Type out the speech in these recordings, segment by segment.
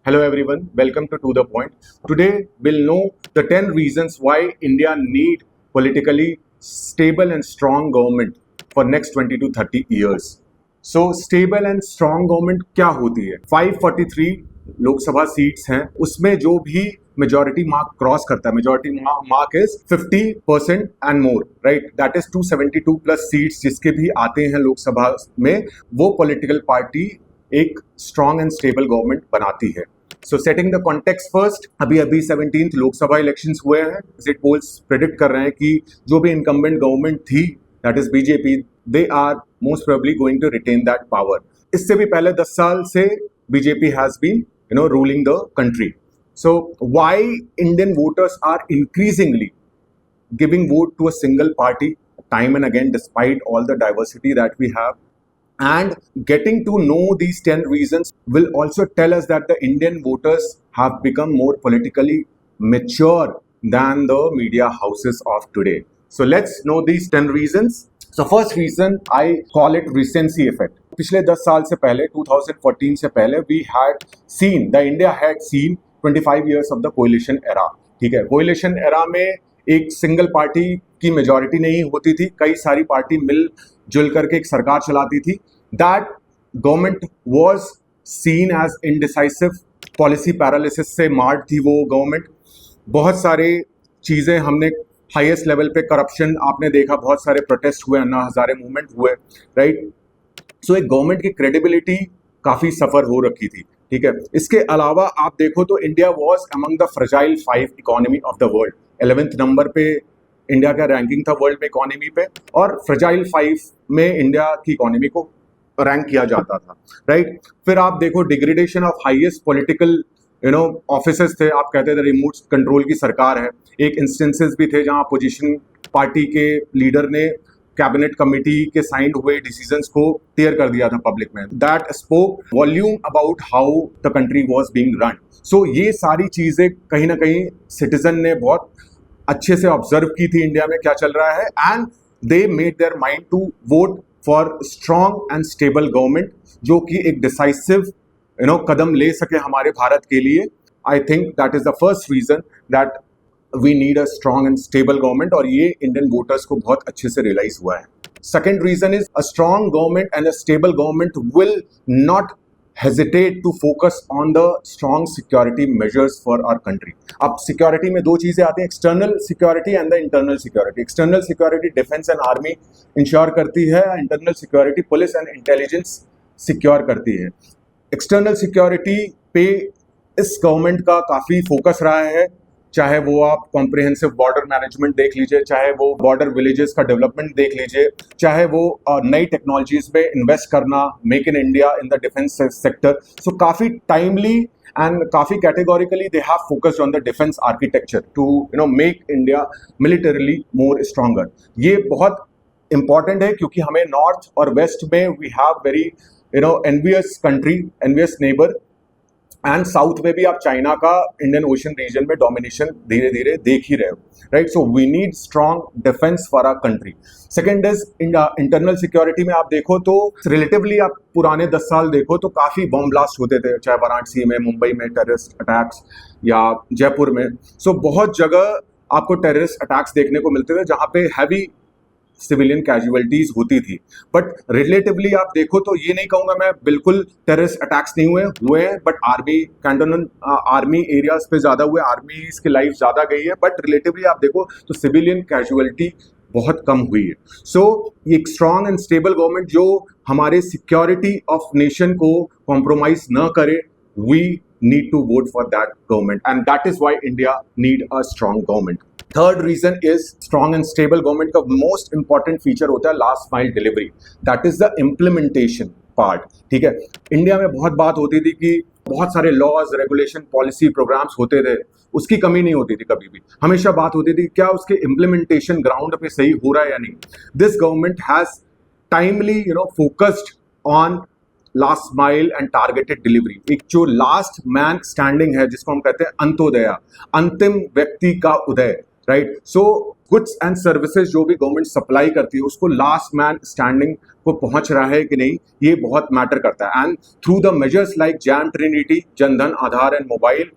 Hello everyone, welcome to The Point. Today we'll know the 10 reasons why India need politically stable and strong government for next 20 to 30 years. So stable and strong government क्या होती है? 543 Lok Sabha seats हैं, उसमें जो भी majority mark cross करता है, majority mark is 50% and more, right? That is 272 plus seats जिसके भी आते हैं लोकसभा में, वो पॉलिटिकल पार्टी एक स्ट्रॉन्ग एंड स्टेबल गवर्नमेंट बनाती है. सो सेटिंग द कॉन्टेक्स्ट फर्स्ट, अभी 17th लोकसभा इलेक्शंस हुए हैं. एग्जिट पोल्स प्रेडिक्ट कर रहे हैं कि जो भी इनकम्बेंट गवर्नमेंट थी, that is BJP, they are most probably going to retain that power. इससे भी पहले 10 साल से BJP has been ruling the country. So why Indian voters are increasingly giving vote to a single party time and again despite all the diversity that we have? And getting to know these 10 reasons will also tell us that the Indian voters have become more politically mature than the media houses of today. So let's know these 10 reasons. So first reason, I call it recency effect. पिछले 10 साल से पहले, 2014 से पहले, India had seen 25 years of the coalition era. ठीक है, collision era में एक सिंगल पार्टी की मेजॉरिटी नहीं होती थी, कई सारी पार्टी मिलजुल करके एक सरकार चलाती थी. That government was seen as indecisive, policy paralysis से मार्ड थी वो गवर्नमेंट. बहुत सारे चीज़ें हमने हाईएस्ट लेवल पे, करप्शन आपने देखा, बहुत सारे प्रोटेस्ट हुए, अन्ना हजारे मूवमेंट हुए, राइट? सो एक गवर्नमेंट की क्रेडिबिलिटी काफ़ी सफ़र हो रखी थी. ठीक है, इसके अलावा आप देखो तो India was among the fragile 5 economy of the world. 11th number पे इंडिया का रैंकिंग था वर्ल्ड में इकोनॉमी पे, और फ्रेजाइल 5 में इंडिया की इकोनॉमी को रैंक किया जाता था, राइट? फिर आप देखो degradation of highest political officers थे. आप कहते थे रिमोट कंट्रोल की सरकार है. एक इंस्टेंसेस भी थे जहां अपोजिशन पार्टी के लीडर ने कैबिनेट कमेटी के साइन हुए डिसीजंस को टेयर कर दिया था पब्लिक में. That spoke volume about how the country was being run. So ये सारी चीज़ें कहीं ना कहीं सिटीजन ने बहुत अच्छे से ऑब्जर्व की थी इंडिया में क्या चल रहा है, and they made their mind to vote for strong and stable government जो कि एक डिसाइसिव कदम ले सके हमारे भारत के लिए. I think that is the first reason that we need a strong and stable government, और ये इंडियन वोटर्स को बहुत अच्छे से रियलाइज हुआ है. Second reason is a strong government and a stable government will not hesitate to focus on the strong security measures for our country. अब security में दो चीज़ें आती हैं, external security and the internal security. External security defence and army ensure करती है, internal security police and intelligence secure करती है. एक्सटर्नल सिक्योरिटी पे इस गवर्नमेंट का काफ़ी फोकस रहा है, चाहे वो आप कॉम्प्रिहेंसिव बॉर्डर मैनेजमेंट देख लीजिए, चाहे वो बॉर्डर विलेजेस का डेवलपमेंट देख लीजिए, चाहे वो नई टेक्नोलॉजीज पे इन्वेस्ट करना, make in India in the defence sector. So काफ़ी टाइमली एंड काफ़ी categorically they have focused on the defence architecture to make India militarily more stronger. ये बहुत इंपॉर्टेंट है क्योंकि हमें नॉर्थ और वेस्ट में we have very envious country, envious neighbour, and south में भी आप चाइना का इंडियन ओशन रीजन में डोमिनेशन धीरे धीरे देख ही रहे हो, right? So we need strong defence for our country. Second is internal security में आप देखो तो रिलेटिवली आप पुराने 10 साल देखो तो काफ़ी बम ब्लास्ट होते थे, चाहे वाराणसी में, मुंबई में टेररिस्ट अटैक्स, या जयपुर में. सो बहुत जगह आपको टेररिस्ट अटैक्स देखने को मिलते थे जहाँ पे हैवी सिविलियन कैजुअलिटीज होती थी. बट रिलेटिवली आप देखो तो ये नहीं कहूँगा मैं बिल्कुल टेररिस्ट अटैक्स नहीं हुए हैं, but army cantonment army areas पे ज़्यादा हुए, आर्मी की लाइफ ज़्यादा गई है, बट रिलेटिवली आप देखो तो सिविलियन कैजुअलिटी बहुत कम हुई है. सो एक स्ट्रॉन्ग एंड स्टेबल गवर्नमेंट जो हमारे सिक्योरिटी ऑफ नेशन को कॉम्प्रोमाइज न करे, we need to vote for that government, and that is why India need a strong government. Third reason is strong and stable government का most important feature होता है last mile delivery. That is the implementation part. ठीक है, India में बहुत बात होती थी कि बहुत सारे लॉज, रेगुलेशन, पॉलिसी, प्रोग्राम्स होते थे, उसकी कमी नहीं होती थी कभी भी. हमेशा बात होती थी क्या उसके इम्प्लीमेंटेशन ग्राउंड पे सही हो रहा है या नहीं. This government has timely focused on last mile and targeted delivery. एक जो लास्ट मैन स्टैंडिंग है जिसको हम कहते हैं अंत्योदया, अंतिम व्यक्ति का उदय, right. So goods and services जो भी गवर्नमेंट सप्लाई करती है उसको लास्ट मैन स्टैंडिंग को पहुंच रहा है कि नहीं, ये बहुत मैटर करता है. And through the measures like jam Trinity, Jan Dhan, Aadhaar and mobile,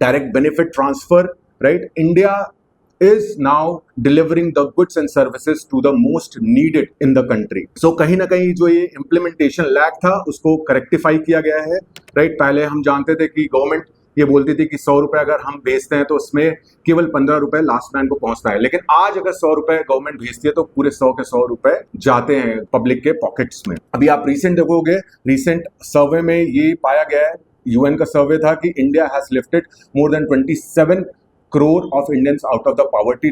direct benefit transfer, right? India is now delivering the goods and services to the most needed in the country. So कहीं ना कहीं जो ये implementation lag था उसको rectify किया गया है, right? पहले हम जानते थे कि गवर्नमेंट ये बोलती थी कि 100 रुपए अगर हम भेजते हैं तो उसमें केवल 15 रुपए लास्ट मैन को पहुंचता है, लेकिन आज अगर 100 रुपए गवर्नमेंट भेजती है तो पूरे 100 के 100 रुपए जाते हैं पब्लिक के पॉकेट्स में. अभी आप रिसेंट देखोगे, रिसेंट सर्वे में ये पाया गया है, यूएन का सर्वे था कि India has lifted more than 27 crore of Indians out of the poverty,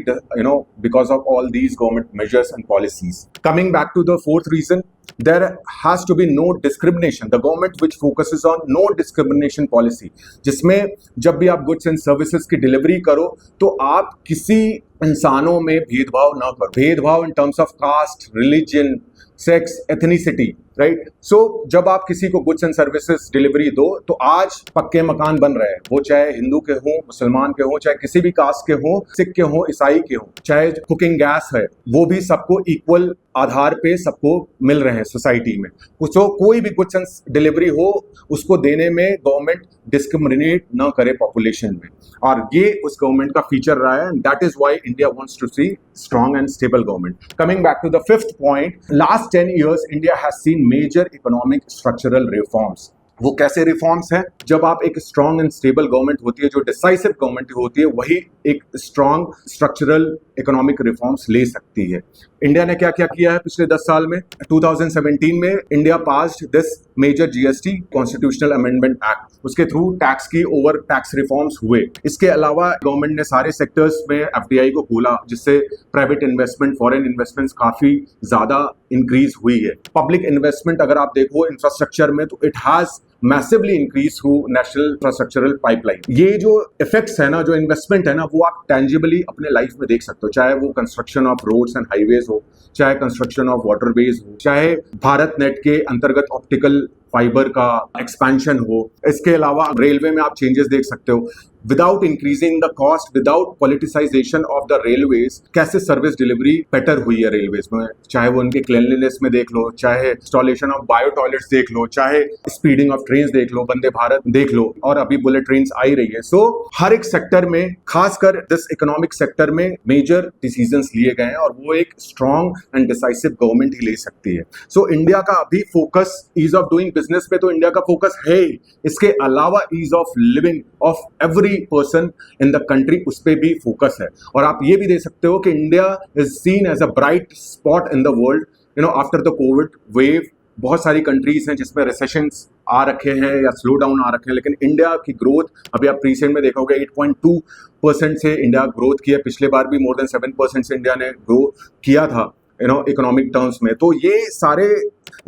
because of all these government measures and policies. Coming back to the fourth reason, there has to be no discrimination. The government which focuses on no discrimination policy, जिसमें जब भी आप goods and services की delivery करो तो आप किसी इंसानों में भेदभाव ना करो. भेदभाव in terms of caste, religion, sex, ethnicity, right. So जब आप किसी को गुड्स एंड सर्विसेज डिलीवरी दो तो आज पक्के मकान बन रहे हैं, वो चाहे हिंदू के हों, मुसलमान के हों, चाहे किसी भी कास्ट के हों, सिख के हों, ईसाई के हों, चाहे कुकिंग गैस है वो भी सबको इक्वल आधार पे सबको मिल रहे हैं सोसाइटी में. सो कोई भी गुड्स एंड डिलीवरी हो उसको देने में गवर्नमेंट डिस्क्रिमिनेट न करे पॉपुलेशन में, और ये उस गवर्नमेंट का फीचर रहा है. And that is why India wants to see strong and stable government. Coming back to the fifth point, last 10 years India has seen major economic structural reforms. वो कैसे रिफॉर्म्स हैं? जब आप एक स्ट्रॉन्ग एंड स्टेबल गवर्नमेंट होती है, जो decisive government होती है, वही एक स्ट्रॉन्ग स्ट्रक्चरल इकोनॉमिक रिफॉर्म्स ले सकती है. इंडिया ने क्या क्या किया है पिछले 10 साल में? 2017 में India passed this major GST constitutional amendment act. उसके थ्रू टैक्स की ओवर टैक्स रिफॉर्म्स हुए. इसके अलावा गवर्नमेंट ने सारे सेक्टर्स में एफडीआई को खोला, जिससे प्राइवेट इन्वेस्टमेंट, फॉरेन इन्वेस्टमेंट्स काफी ज्यादा इंक्रीज हुई है. पब्लिक इन्वेस्टमेंट अगर आप देखो इंफ्रास्ट्रक्चर में तो it has massively increase through national infrastructural pipeline. ये जो इफेक्ट्स है ना, जो इन्वेस्टमेंट है ना, वो आप टेंजिबली अपने लाइफ में देख सकते हो, चाहे वो construction of roads and highways हो, चाहे कंस्ट्रक्शन ऑफ वाटरवेज हो, चाहे भारत नेट के अंतर्गत ऑप्टिकल फाइबर का एक्सपेंशन हो. इसके अलावा रेलवे में आप चेंजेस देख सकते हो. Without increasing the cost, without politicisation of the railways, कैसे सर्विस डिलीवरी बेटर हुई है रेलवेज में, चाहे वो उनके क्लीनलीनेस में देख लो, चाहे इंस्टॉलेशन ऑफ बायो टॉयलेट्स देख लो, चाहे स्पीडिंग ऑफ ट्रेन्स देख लो, वंदे भारत देख लो, और अभी बुलेट ट्रेन्स आई रही है. सो हर एक सेक्टर में, खासकर दिस इकोनॉमिक सेक्टर में मेजर डिसीजंस लिए गए हैं, और वो एक स्ट्रॉन्ग एंड डिसाइसिव गवर्नमेंट ही ले सकती है. सो इंडिया का अभी focus ease of doing business पे तो इंडिया का फोकस है ही. इसके अलावा ease of living of every person in the country, उस पे भी फोकस है. और आप ये भी देख सकते हो कि India is seen as a bright spot in the world. After the COVID wave बहुत सारी कंट्रीज हैं जिसमें रिसेशंस आ रखे हैं या स्लो डाउन आ रखे हैं, लेकिन इंडिया की ग्रोथ अभी आप रिसेंट में देखोगे 8.2% से इंडिया ग्रोथ किया. पिछले बार भी मोर देन 7% से इंडिया ने ग्रो किया था इकोनॉमिक टर्म्स में. तो ये सारे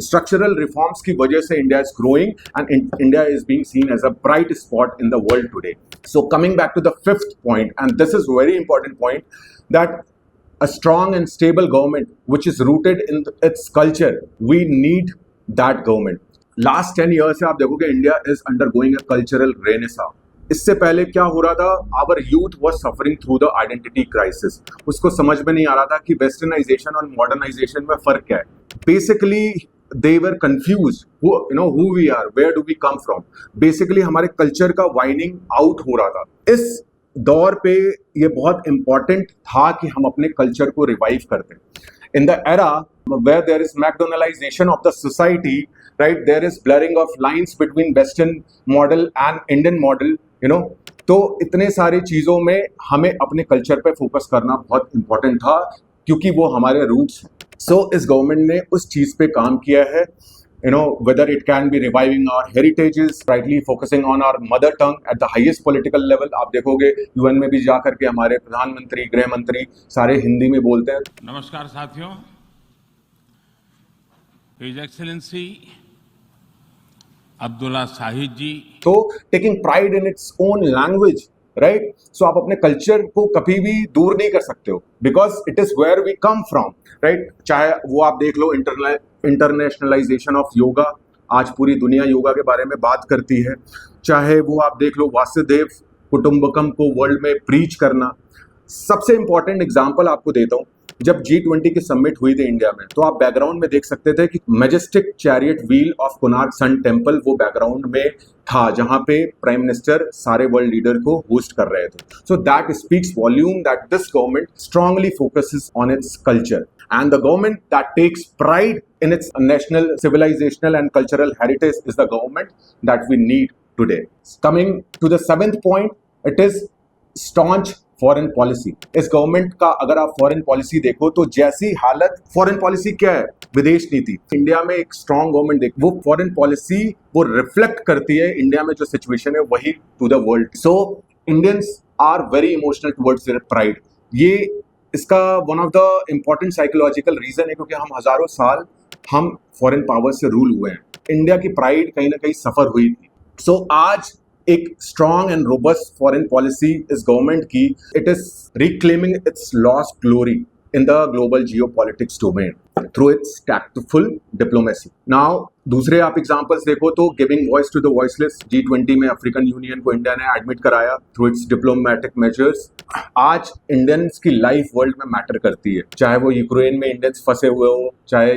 structural reforms की वजह से India is growing and India is being seen as a bright spot in the world today. So coming back to the fifth point, and this is very important point, that a strong and stable government which is rooted in its culture, we need that government. Last 10 years से आप देखोगे India is undergoing a cultural renaissance. इससे पहले क्या हो रहा था? Our youth was suffering through the identity crisis. उसको समझ में नहीं आ रहा था कि वेस्टर्नाइजेशन और मॉडर्नाइजेशन में फर्क क्या है. Basically they were confused who we are, where do we come from. Basically हमारे कल्चर का वाइनिंग आउट हो रहा था. इस दौर पे ये बहुत इंपॉर्टेंट था कि हम अपने कल्चर को रिवाइव करते. In the era where there is McDonaldization of the society, right, there is blurring of lines between Western model and Indian model, तो इतने सारी चीज़ों में हमें अपने कल्चर पे फोकस करना बहुत इंपॉर्टेंट था, क्योंकि वो हमारे रूट्स हैं. सो इस गवर्नमेंट ने उस चीज़ पे काम किया है, whether it can be reviving our heritages, rightly focusing on our mother tongue at the highest political level. आप देखोगे यूएन में भी जा करके हमारे प्रधानमंत्री, गृह मंत्री सारे हिंदी में बोलते हैं. नमस्कार साथियों, हिज एक्सेलेंसी अब्दुल्ला शाहिद जी. तो taking pride in its own language, right. So आप अपने कल्चर को कभी भी दूर नहीं कर सकते हो, because it is where we come from, right. चाहे वो आप देख लो इंटरनेशनलाइजेशन ऑफ योगा, आज पूरी दुनिया योगा के बारे में बात करती है. चाहे वो आप देख लो वासुदेव कुटुंबकम को वर्ल्ड में प्रीच करना. सबसे इंपॉर्टेंट एग्जांपल आपको देता हूं, जब G20 की समिट हुई थी इंडिया में, तो आप बैकग्राउंड में देख सकते थे कि majestic chariot wheel of Konark sun temple वो बैकग्राउंड में था, जहां पे प्राइम मिनिस्टर सारे वर्ल्ड लीडर को होस्ट कर रहे थे. So that speaks volume that this government strongly focuses on its culture, and the government that takes pride in its national civilizational and cultural heritage is the government that we need today. Coming to the seventh point, it is staunch foreign policy. इस government का अगर आप foreign policy देखो तो जैसी हालत, foreign policy क्या है? विदेश नीति. इंडिया में एक स्ट्रॉन्ग गवर्नमेंट देखो, वो फॉरेन पॉलिसी वो रिफ्लेक्ट करती है इंडिया में जो सिचुएशन है वही to the world. So Indians are very emotional towards their pride. ये इसका one of the important psychological reason है, क्योंकि हम हजारों साल हम फॉरेन पावर से रूल हुए हैं. इंडिया की प्राइड कहीं ना कहीं सफर हुई थी. सो आज एक strong and robust foreign policy इस गवर्नमेंट की, it is reclaiming it's lost glory in the global geopolitics domain through its tactful diplomacy. Now, दूसरे आप एग्जांपल्स देखो तो giving voice to the voiceless. G20 में अफ्रीकन यूनियन को India ने admit कराया थ्रू इट्स डिप्लोमेटिक मेजर्स. आज Indians की लाइफ वर्ल्ड में मैटर करती है, चाहे वो यूक्रेन में इंडियंस फंसे हुए हो, चाहे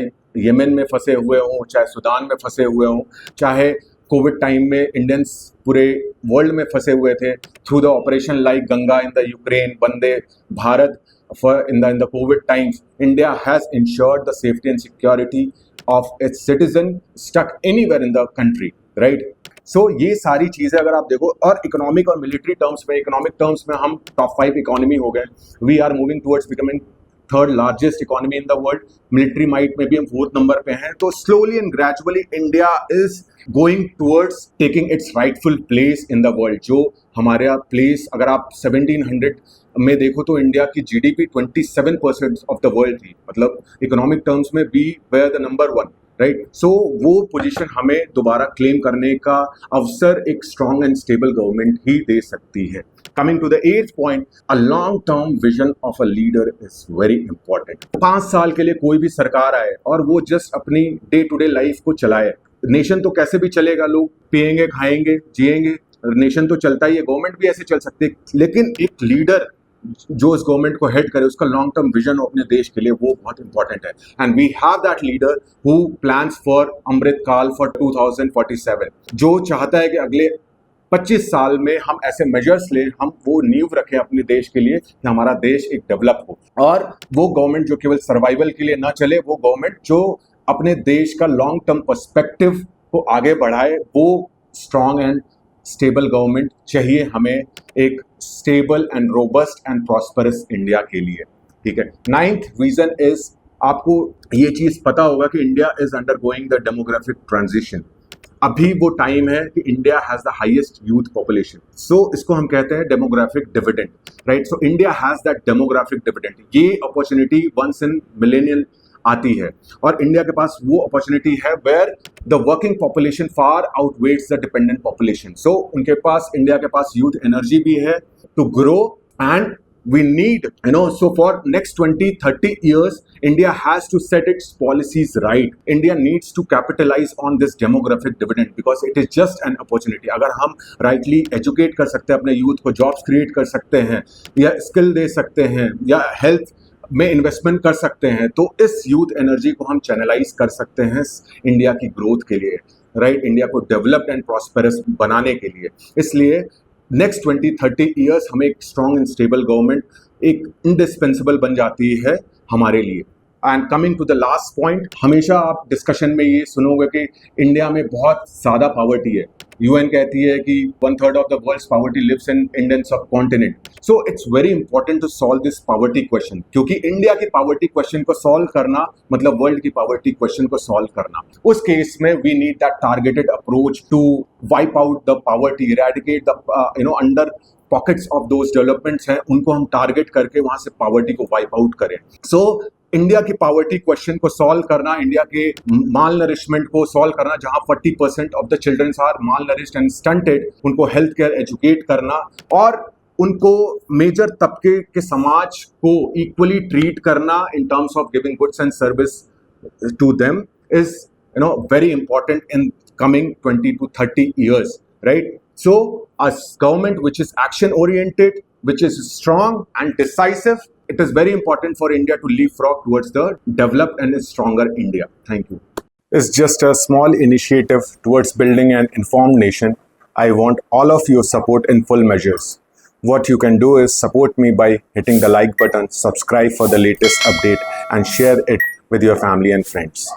येमेन में फंसे हुए हो, चाहे सूडान में फंसे हुए हो, चाहे कोविड टाइम में इंडियंस पूरे वर्ल्ड में फंसे हुए थे through the operation like Ganga in the Ukraine, Vande Bharat. In the COVID times, India has ensured the safety and security of its citizen stuck anywhere in the country, right? So ये सारी चीजें अगर आप देखो, और इकोनॉमिक और मिलिट्री टर्म्स में, economic terms में हम टॉप 5 इकोनॉमी हो गए. We are moving towards becoming third largest economy in the world. Military might में भी हम 4th नंबर पे हैं. तो slowly and gradually India is going towards taking its rightful place in the world. जो हमारा प्लेस अगर आप 1700 में देखो तो इंडिया की जीडीपी 27% ऑफ द वर्ल्ड थी, मतलब इकोनॉमिक टर्म्स में we were the number 1, right. So वो पोजीशन हमें दोबारा क्लेम करने का अवसर एक स्ट्रॉन्ग एंड स्टेबल गवर्नमेंट ही दे सकती है. Coming to the 8th point, a long-term vision of a leader is very important. 5 साल के लिए कोई भी सरकार आए और वो जस्ट अपनी डे टू डे लाइफ को चलाए. नेशन तो कैसे भी चलेगा, लोग पिएंगे, खाएंगे, जिएंगे, नेशन तो चलता ही है, गवर्नमेंट भी ऐसे चल सकती है. लेकिन एक लीडर जो इस गवर्नमेंट को हेड करे, उसका लॉन्ग टर्म विजन हो अपने देश के लिए, वो बहुत इंपॉर्टेंट है. And we have that leader who plans for Amrit Kaal for 2047, जो चाहता है कि अगले 25 साल में हम ऐसे मेजर्स ले, हम वो नींव रखें अपने देश के लिए कि हमारा देश एक डेवलप हो. और वो गवर्नमेंट जो केवल सर्वाइवल के लिए ना चले, वो गवर्नमेंट जो अपने देश का लॉन्ग टर्म पर्सपेक्टिव को आगे बढ़ाए, वो स्ट्रॉन्ग एंड स्टेबल गवर्नमेंट चाहिए हमें, एक stable and robust and prosperous India के लिए. ठीक है. 9th रीजन इज, आपको ये चीज पता होगा कि India is undergoing the demographic transition. अभी वो टाइम है कि India has the highest youth population. So इसको हम कहते हैं demographic dividend, right. So India has that demographic dividend. ये अपॉर्चुनिटी वंस इन मिलेनियल आती है, और इंडिया के पास वो अपॉर्चुनिटी है where the working population far outweighs the dependent population. So उनके पास, इंडिया के पास यूथ एनर्जी भी है to grow, and we need, so for next 20-30 years, India has to set its policies right. India needs to capitalize on this demographic dividend because it is just an opportunity. अगर हम rightly educate कर सकते हैं अपने youth को, jobs create कर सकते हैं, या skill दे सकते हैं, या health में इन्वेस्टमेंट कर सकते हैं, तो इस यूथ एनर्जी को हम चैनलाइज कर सकते हैं इंडिया की ग्रोथ के लिए, राइट. इंडिया को डेवलप्ड एंड प्रॉस्पेरस बनाने के लिए. इसलिए नेक्स्ट 20-30 ईयर्स हमें एक स्ट्रॉन्ग एंड स्टेबल गवर्नमेंट एक इंडिस्पेंसिबल बन जाती है हमारे लिए. And coming to the last point, हमेशा आप डिस्कशन में ये सुनोगे कि इंडिया में बहुत ज़्यादा पॉवर्टी है. यूएन कहती है कि 1/3 of the world's poverty lives in Indian subcontinent. So it's very important to solve this poverty question, क्योंकि इंडिया की पॉवर्टी क्वेश्चन को सॉल्व करना मतलब वर्ल्ड की पॉवर्टी क्वेश्चन को सॉल्व करना. उस केस में we need that targeted approach to wipe out the poverty, eradicate the under pockets of those developments हैं, उनको हम टारगेट करके वहां से पॉवर्टी को वाइप आउट करें. सो इंडिया की पॉवर्टी क्वेश्चन को सॉल्व करना, इंडिया के माल नरिशमेंट को सॉल्व करना, जहां 40% of the children's are malnourished and stunted, उनको हेल्थ केयर एजुकेट करना, और उनको मेजर तबके के समाज को इक्वली ट्रीट करना in terms of giving goods and service to them is very important in coming 20 to 30 years, right? So a government which is action oriented, which is strong and decisive. It is very important for India to leapfrog towards the developed and stronger India. Thank you. It's just a small initiative towards building an informed nation. I want all of your support in full measures. What you can do is support me by hitting the like button, subscribe for the latest update, and share it with your family and friends.